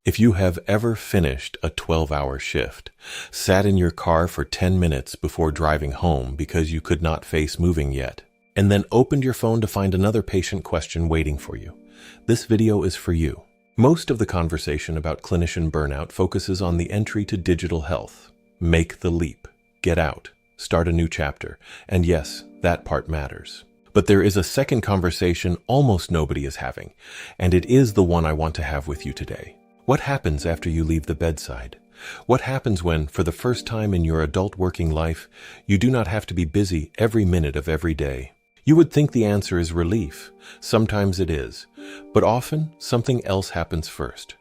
If you have ever finished a 12-hour shift, sat in your car for 10 minutes before driving home because you could not face moving yet, and then opened your phone to find another patient question waiting for you, this video is for you. Most of the conversation about clinician burnout focuses on the entry to digital health. Make the leap, get out, start a new chapter, and yes, that part matters. But there is a second conversation almost nobody is having, and it is the one I want to have with you today. What happens after you leave the bedside? What happens when, for the first time in your adult working life, you do not have to be busy every minute of every day? You would think the answer is relief. Sometimes it is, but often something else happens first.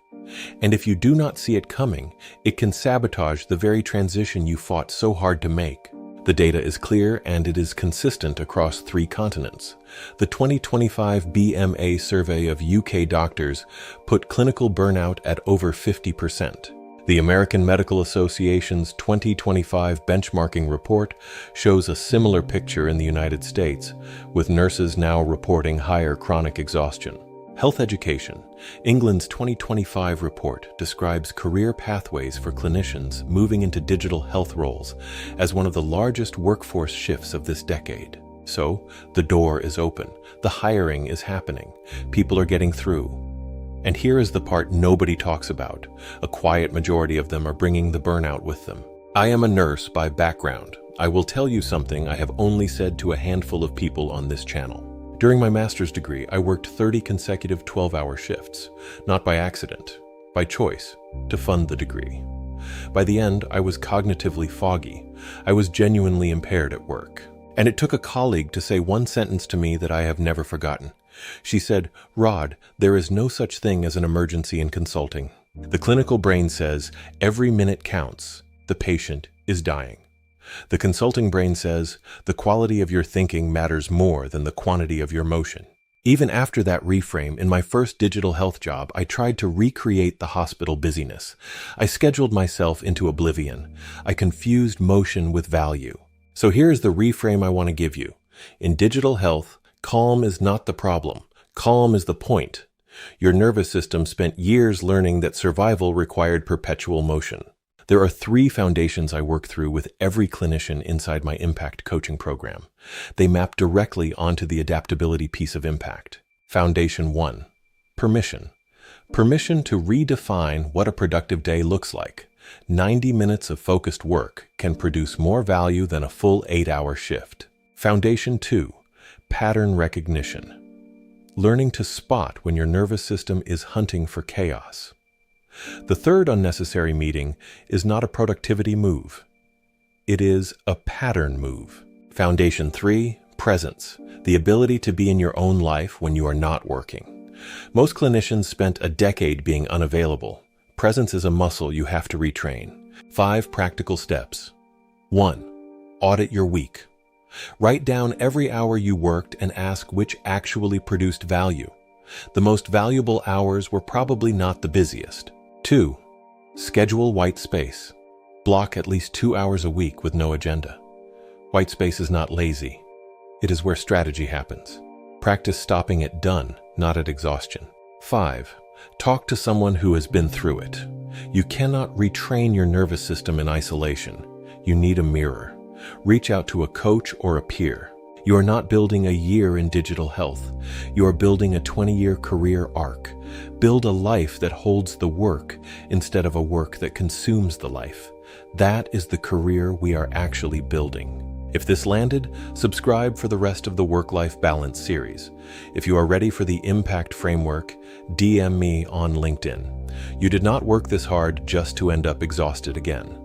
And if you do not see it coming, it can sabotage the very transition you fought so hard to make. The data is clear and it is consistent across 3 continents. The 2025 BMA survey of UK doctors put clinical burnout at over 50%. The American Medical Association's 2025 benchmarking report shows a similar picture in the United States, with nurses now reporting higher chronic exhaustion. Health Education, England's 2025 report describes career pathways for clinicians moving into digital health roles as one of the largest workforce shifts of this decade. So, the door is open, the hiring is happening, people are getting through. And here is the part nobody talks about. A quiet majority of them are bringing the burnout with them. I am a nurse by background. I will tell you something I have only said to a handful of people on this channel. During my master's degree, I worked 30 consecutive 12-hour shifts, not by accident, by choice, to fund the degree. By the end, I was cognitively foggy. I was genuinely impaired at work. And it took a colleague to say one sentence to me that I have never forgotten. She said, "Rod, there is no such thing as an emergency in consulting. The clinical brain says every minute counts. The patient is dying. The consulting brain says the quality of your thinking matters more than the quantity of your motion." Even after that reframe, in my first digital health job, I tried to recreate the hospital busyness. I scheduled myself into oblivion. I confused motion with value. So here's the reframe I want to give you. In digital health, calm is not the problem. Calm is the point. Your nervous system spent years learning that survival required perpetual motion. There are 3 foundations I work through with every clinician inside my Impact coaching program. They map directly onto the adaptability piece of Impact. Foundation 1. Permission. Permission to redefine what a productive day looks like. 90 minutes of focused work can produce more value than a full 8-hour shift. Foundation 2. Pattern recognition. Learning to spot when your nervous system is hunting for chaos. The third unnecessary meeting is not a productivity move. It is a pattern move. Foundation 3, presence, the ability to be in your own life when you are not working. Most clinicians spent a decade being unavailable. Presence is a muscle you have to retrain. 5 practical steps. 1. Audit your week. Write down every hour you worked and ask which actually produced value. The most valuable hours were probably not the busiest. 2. Schedule white space. Block at least 2 hours a week with no agenda. White space is not lazy. It is where strategy happens. Practice stopping at done, not at exhaustion. 5. Talk to someone who has been through it. You cannot retrain your nervous system in isolation. You need a mirror. Reach out to a coach or a peer. You are not building a year in digital health. You are building a 20-year career arc. Build a life that holds the work instead of a work that consumes the life. That is the career we are actually building. If this landed, subscribe for the rest of the Work-Life Balance series. If you are ready for the Impact Framework, DM me on LinkedIn. You did not work this hard just to end up exhausted again.